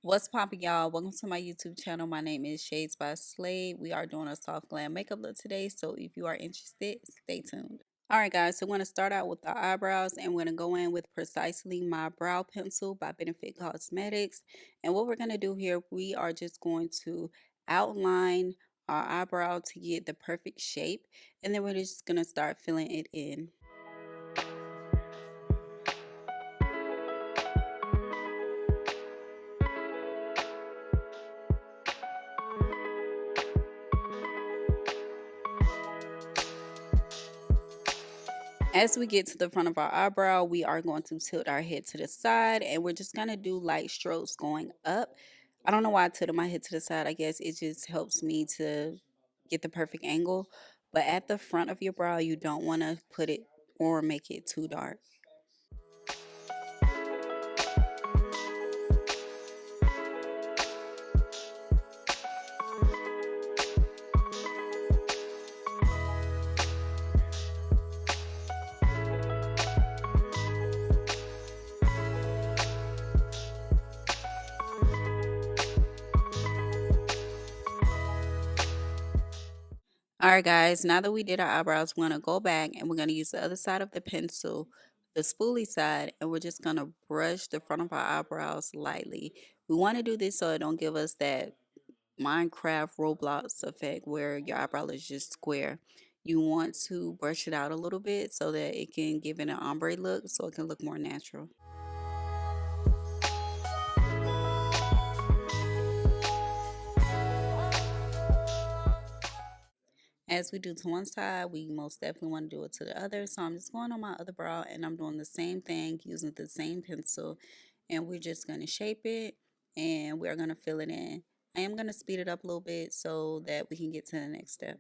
What's poppin', y'all? Welcome to my YouTube channel. My name is Shades by Slade. We are doing a soft glam makeup look today, so if you are interested, stay tuned. All right, guys, so we're going to start out with our eyebrows, and we're going to go in with Precisely My Brow Pencil by Benefit Cosmetics. And what we're going to do here, we are just going to outline our eyebrow to get the perfect shape, and then we're just going to start filling it in. As we get to the front of our eyebrow, we are going to tilt our head to the side, and we're just going to do light strokes going up. I don't know why I tilted my head to the side. I guess it just helps me to get the perfect angle. But at the front of your brow, you don't want to put it or make it too dark. All right, guys, now that we did our eyebrows, we're going to go back and we're going to use the other side of the pencil, the spoolie side, and we're just going to brush the front of our eyebrows lightly. We want to do this so it don't give us that Minecraft Roblox effect where your eyebrow is just square. You want to brush it out a little bit so that it can give it an ombre look so it can look more natural. As we do to one side, we most definitely want to do it to the other. So I'm just going on my other brow and I'm doing the same thing using the same pencil. And we're just going to shape it and we're going to fill it in. I am going to speed it up a little bit so that we can get to the next step.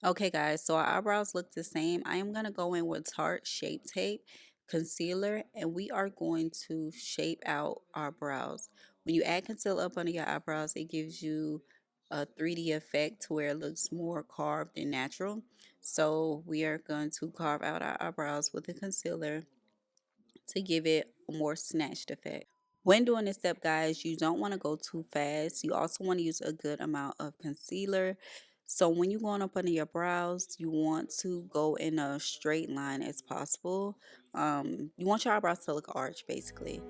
Okay, guys, so our eyebrows look the same. I am going to go in with Tarte Shape Tape concealer, and we are going to shape out our brows. When you add concealer up under your eyebrows, it gives you a 3D effect to where it looks more carved and natural. So we are going to carve out our eyebrows with the concealer to give it a more snatched effect. When doing this step, guys, you don't want to go too fast. You also want to use a good amount of concealer. So when you're going up under your brows, you want to go in a straight line as possible. You want your eyebrows to look arched, basically.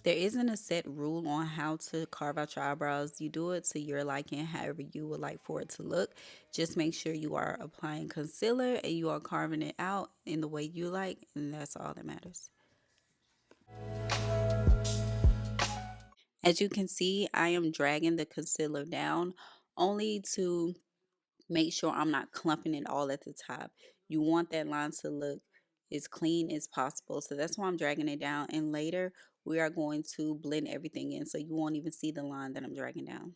There isn't a set rule on how to carve out your eyebrows. You do it to your liking, however you would like for it to look. Just make sure you are applying concealer and you are carving it out in the way you like, and that's all that matters. As you can see, I am dragging the concealer down only to make sure I'm not clumping it all at the top. You want that line to look as clean as possible. So that's why I'm dragging it down. And later we are going to blend everything in so you won't even see the line that I'm dragging down.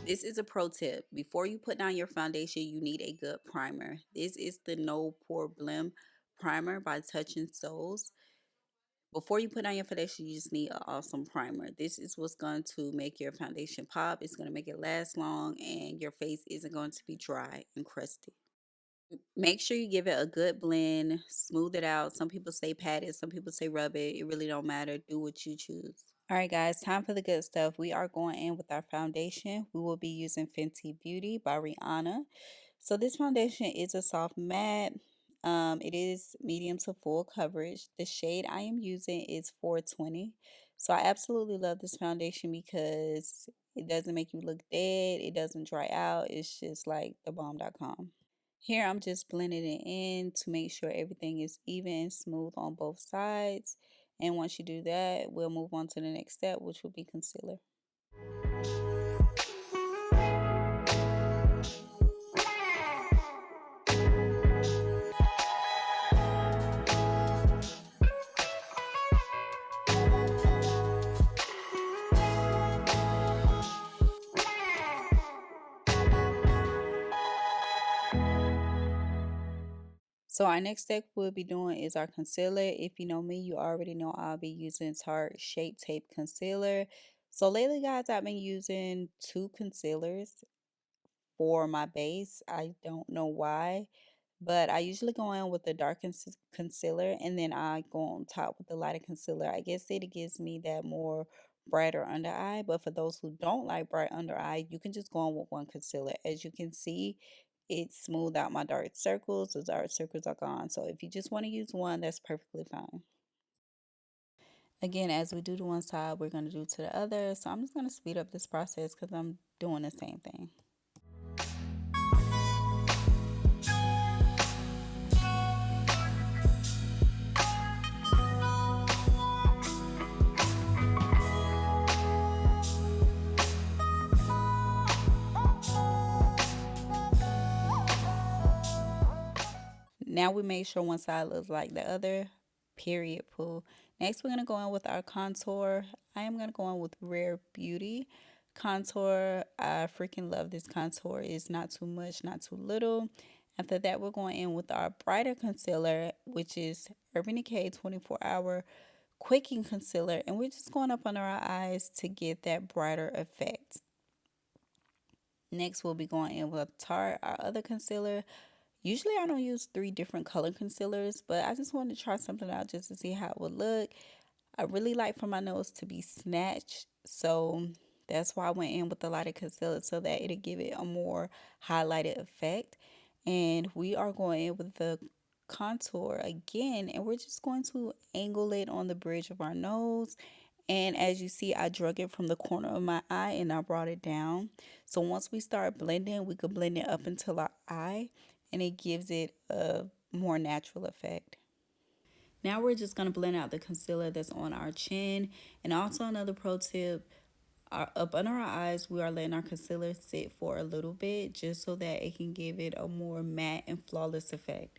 This is a pro tip. Before you put down your foundation, you need a good primer. This is the No Pore Blem primer by Touch and Souls. Before you put on your foundation, you just need an awesome primer. This is what's going to make your foundation pop. It's going to make it last long and your face isn't going to be dry and crusty. Make sure you give it a good blend, smooth it out. Some people say pat it, some people say rub it. It really don't matter. Do what you choose. All right, guys, time for the good stuff. We are going in with our foundation. We will be using Fenty Beauty by Rihanna. So this foundation is a soft matte. It is medium to full coverage. The shade I am using is 420. So I absolutely love this foundation because it doesn't make you look dead. It doesn't dry out. It's just like the bomb.com. Here I'm just blending it in to make sure everything is even and smooth on both sides. And once you do that, we'll move on to the next step, which will be concealer. So our next step we'll be doing is our concealer. If you know me, you already know I'll be using Tarte Shape Tape Concealer. So lately, guys, I've been using two concealers for my base. I don't know why, but I usually go in with the dark concealer and then I go on top with the lighter concealer. I guess it gives me that more brighter under eye, but for those who don't like bright under eye, you can just go on with one concealer. As you can see, it smoothed out my dark circles. Those dark circles are gone. So if you just want to use one, that's perfectly fine. Again, as we do to one side, we're going to do to the other. So I'm just going to speed up this process because I'm doing the same thing. Now we made sure one side looks like the other. Period. Poo. Next, we're going to go in with our contour. I am going to go in with Rare Beauty contour. I freaking love this contour. It's not too much, not too little. After that, we're going in with our brighter concealer, which is Urban Decay 24 Hour Quicking Concealer. And we're just going up under our eyes to get that brighter effect. Next, we'll be going in with Tarte, our other concealer. Usually I don't use three different color concealers, but I just wanted to try something out just to see how it would look. I really like for my nose to be snatched, so that's why I went in with the lighter concealer so that it'll give it a more highlighted effect. And we are going in with the contour again, and we're just going to angle it on the bridge of our nose. And as you see, I drug it from the corner of my eye and I brought it down. So once we start blending, we could blend it up until our eye and it gives it a more natural effect. Now we're just going to blend out the concealer that's on our chin. And also another pro tip, up under our eyes, we are letting our concealer sit for a little bit just so that it can give it a more matte and flawless effect.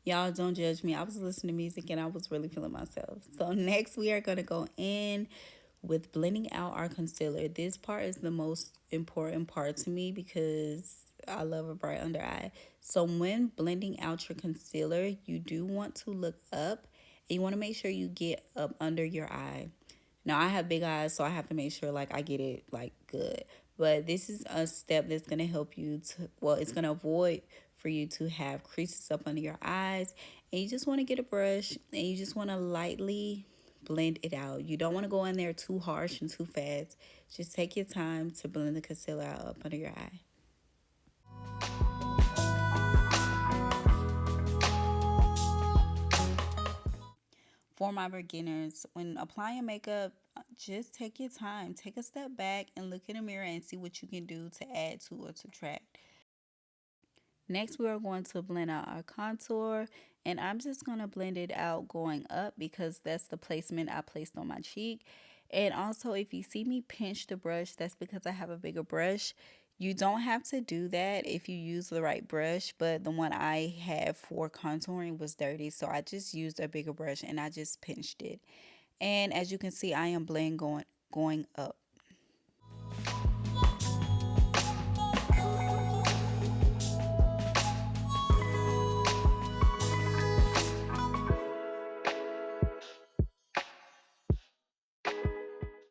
Y'all don't judge me. I was listening to music and I was really feeling myself. So next we are going to go in with blending out our concealer. This part is the most important part to me because I love a bright under eye. So when blending out your concealer, you do want to look up and you want to make sure you get up under your eye. Now I have big eyes, so I have to make sure like I get it like good. But this is a step that's going to help you to, well, it's going to avoid for you to have creases up under your eyes. And you just want to get a brush and you just want to lightly blend it out. You don't want to go in there too harsh and too fast. Just take your time to blend the concealer out up under your eye. For my beginners, when applying makeup, just take your time. Take a step back and look in the mirror and see what you can do to add to or subtract. Next, we are going to blend out our contour, and I'm just going to blend it out going up because that's the placement I placed on my cheek. And also, if you see me pinch the brush, that's because I have a bigger brush. You don't have to do that if you use the right brush, but the one I had for contouring was dirty, so I just used a bigger brush and I just pinched it. And as you can see, I am blend going up.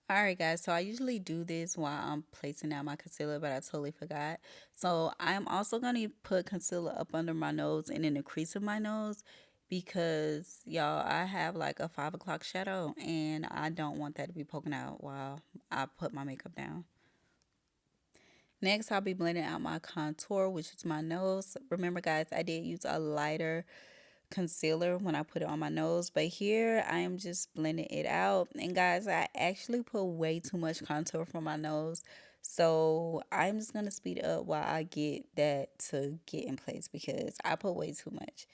All right, guys. So I usually do this while I'm placing out my concealer, but I totally forgot. So I'm also going to put concealer up under my nose and in the crease of my nose because y'all, I have like a 5 o'clock shadow and I don't want that to be poking out while I put my makeup down. Next, I'll be blending out my contour, which is my nose. Remember, guys, I did use a lighter concealer when I put it on my nose, but here I am just blending it out. And guys, I actually put way too much contour for my nose, so I'm just gonna speed it up while I get that to get in place because I put way too much.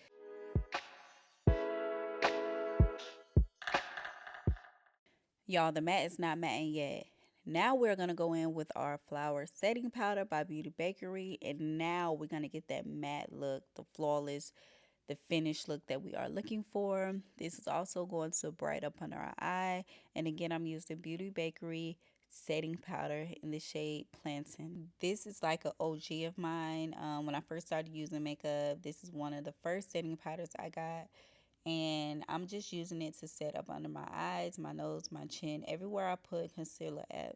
Y'all, the matte is not matting yet. Now we're gonna go in with our flower setting powder by Beauty Bakery, and now we're gonna get that matte look, the flawless, the finished look that we are looking for. This is also going to bright up under our eye. And again, I'm using Beauty Bakery setting powder in the shade Plantain. This is like an OG of mine. When I first started using makeup, this is one of the first setting powders I got. And I'm just using it to set up under my eyes, my nose, my chin, everywhere I put concealer at.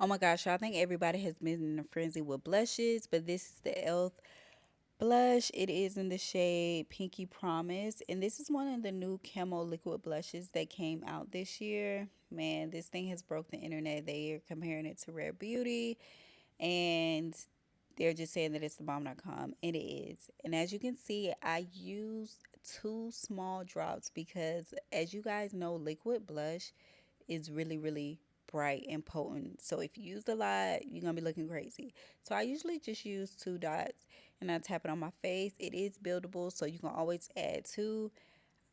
Oh my gosh, I think everybody has been in a frenzy with blushes, but this is the e.l.f. blush. It is in the shade Pinky Promise, and this is one of the new camo liquid blushes that came out this year. Man, this thing has broke the internet. They are comparing it to Rare Beauty, and they're just saying that it's the bomb.com, and it is. And as you can see, I used 2 small drops because, as you guys know, liquid blush is really bright and potent. So if you use a lot, you're gonna be looking crazy. So I usually just use 2 dots and I tap it on my face. It is buildable, so you can always add two.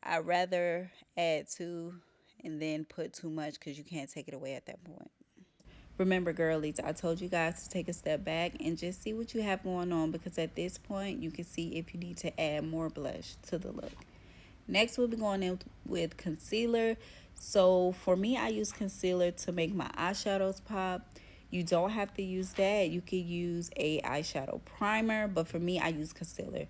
I rather add two and then put too much because you can't take it away at that point. Remember, girlies, I told you guys to take a step back and just see what you have going on, because at this point you can see if you need to add more blush to the look. Next, we'll be going in with concealer. So for me, I use concealer to make my eyeshadows pop. You don't have to use that. You could use a eyeshadow primer, but for me, I use concealer.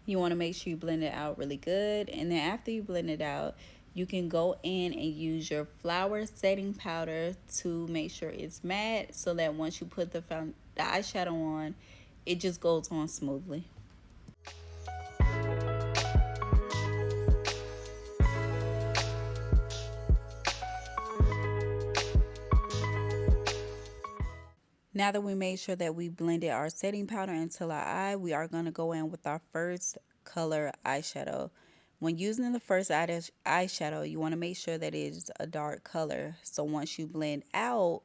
You want to make sure you blend it out really good, and then after you blend it out, you can go in and use your flower setting powder to make sure it's matte, so that once you put the eyeshadow on, it just goes on smoothly. Now that we made sure that we blended our setting powder into our eye, we are going to go in with our first color eyeshadow. When using the first eyeshadow, you want to make sure that it is a dark color. So once you blend out,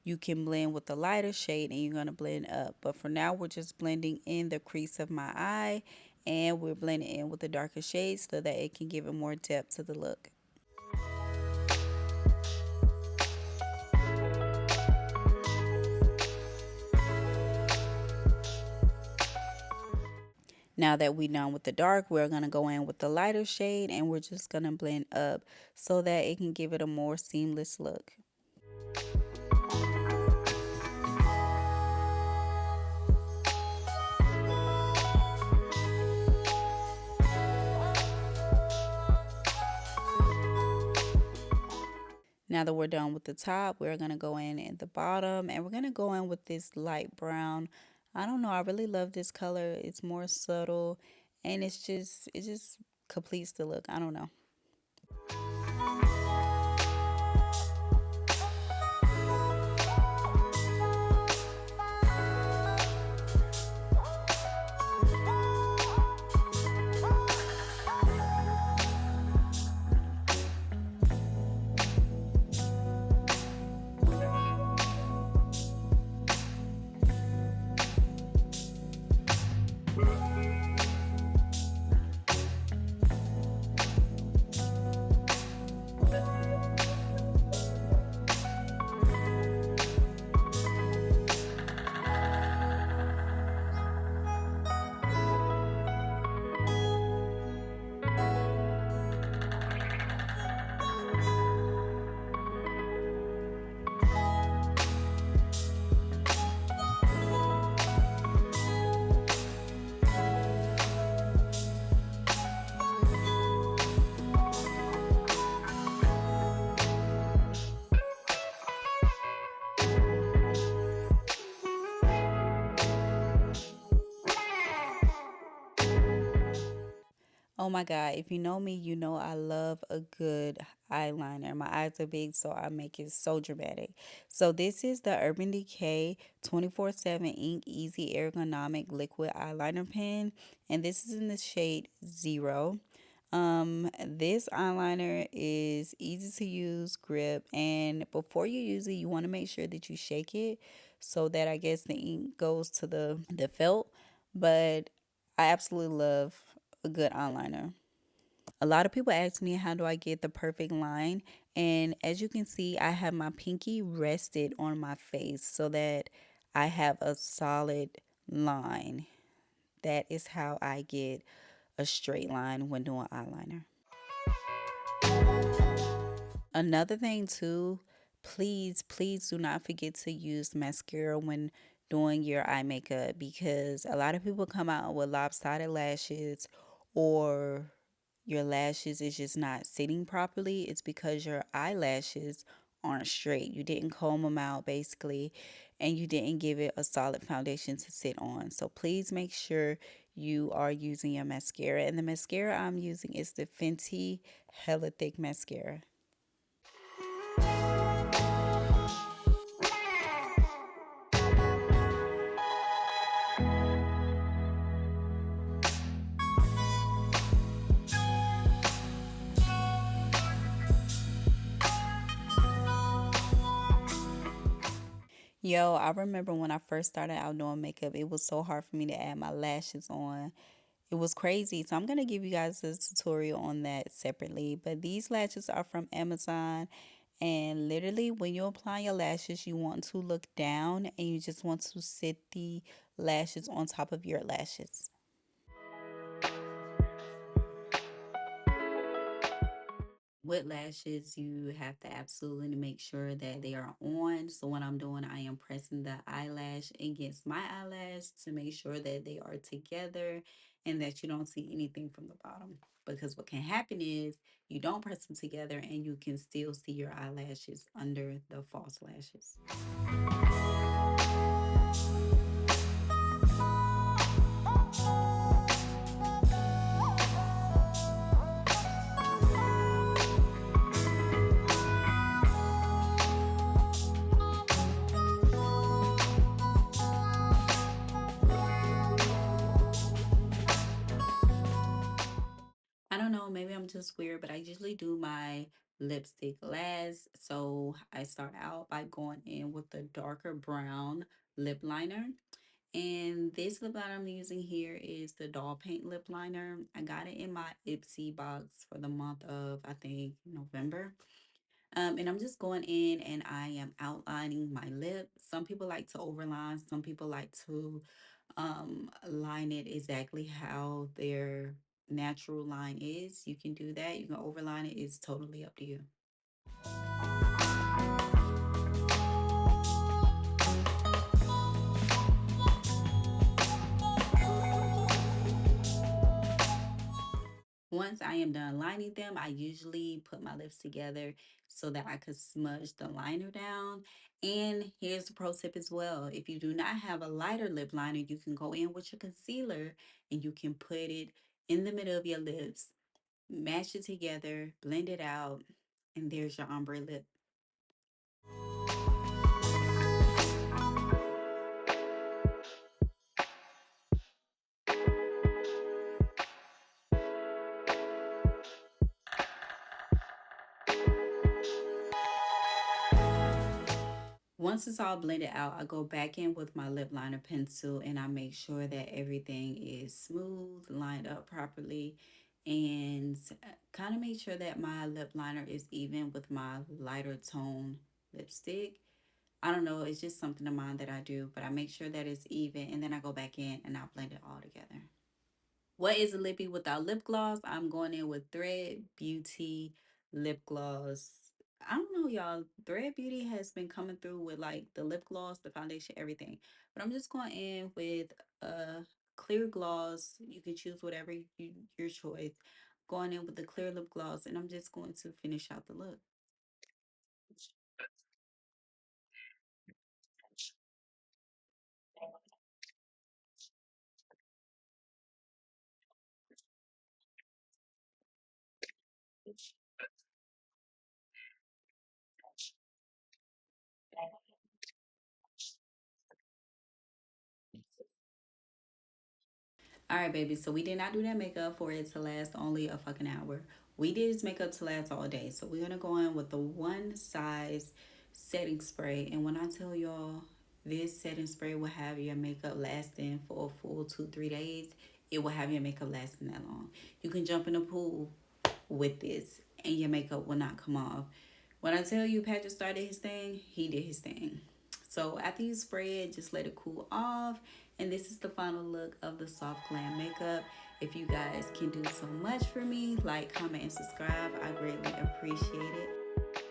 you can blend with the lighter shade and you're going to blend up. But for now, we're just blending in the crease of my eye, and we're blending in with the darker shades so that it can give it more depth to the look. Now that we're done with the dark, we're going to go in with the lighter shade and we're just going to blend up so that it can give it a more seamless look. Now that we're done with the top, we're going to go in at the bottom and we're going to go in with this light brown. I don't know, I really love this color. It's more subtle and it just completes the look. I don't know. Oh my God, if you know me, you know I love a good eyeliner. My eyes are big, so I make it so dramatic. So this is the Urban Decay 24/7 Ink Easy Ergonomic Liquid Eyeliner Pen, and this is in the shade Zero. This eyeliner is easy to use, grip, and before you use it, you want to make sure that you shake it so that I guess the ink goes to the felt. But I absolutely love a good eyeliner. A lot of people ask me how do I get the perfect line, and as you can see, I have my pinky rested on my face so that I have a solid line. That is how I get a straight line when doing eyeliner. Another thing too, please do not forget to use mascara when doing your eye makeup because a lot of people come out with lopsided lashes or your lashes is just not sitting properly. It's because your eyelashes aren't straight. You didn't comb them out basically and you didn't give it a solid foundation to sit on. So please make sure you are using your mascara. And the mascara I'm using is the Fenty Hella Thick Mascara. Yo, I remember when I first started out doing makeup, it was so hard for me to add my lashes on. It was crazy. So I'm going to give you guys a tutorial on that separately. But these lashes are from Amazon. And literally, when you apply your lashes, you want to look down and you just want to sit the lashes on top of your lashes. With lashes, you have to absolutely make sure that they are on. So what I'm doing, I am pressing the eyelash against my eyelash to make sure that they are together and that you don't see anything from the bottom. Because what can happen is you don't press them together and you can still see your eyelashes under the false lashes. I don't know, maybe I'm just weird, but I usually do my lipstick last. So I start out by going in with the darker brown lip liner. And this lip liner I'm using here is the Doll Paint lip liner. I got it in my Ipsy box for the month of, I think, November. And I'm just going in and I am outlining my lip. Some people like to overline, some people like to line it exactly how their natural line is. You can do that. You can overline it. It's totally up to you. Once I am done lining them, I usually put my lips together so that I could smudge the liner down. And here's the pro tip as well. If you do not have a lighter lip liner, you can go in with your concealer and you can put it in the middle of your lips, match it together, blend it out, and there's your ombre lip. Once it's all blended out, I go back in with my lip liner pencil and I make sure that everything is smooth, lined up properly, and kind of make sure that my lip liner is even with my lighter tone lipstick. I don't know, it's just something of mine that I do, but I make sure that it's even and then I go back in and I blend it all together. What is a lippy without lip gloss? I'm going in with Thread Beauty lip gloss. I don't know, y'all. Thread Beauty has been coming through with like the lip gloss, the foundation, everything. But I'm just going in with a clear gloss. You can choose whatever your choice. Going in with the clear lip gloss, and I'm just going to finish out the look. All right, baby. So we did not do that makeup for it to last only a fucking hour. We did his makeup to last all day. So we're gonna go in with the one size setting spray. And when I tell y'all this setting spray will have your makeup lasting for a full 2, 3 days, it will have your makeup lasting that long. You can jump in the pool with this and your makeup will not come off. When I tell you Patrick started his thing, he did his thing. So after you spray it, just let it cool off. And this is the final look of the soft glam makeup. If you guys can do so much for me, like, comment, and subscribe, I greatly appreciate it.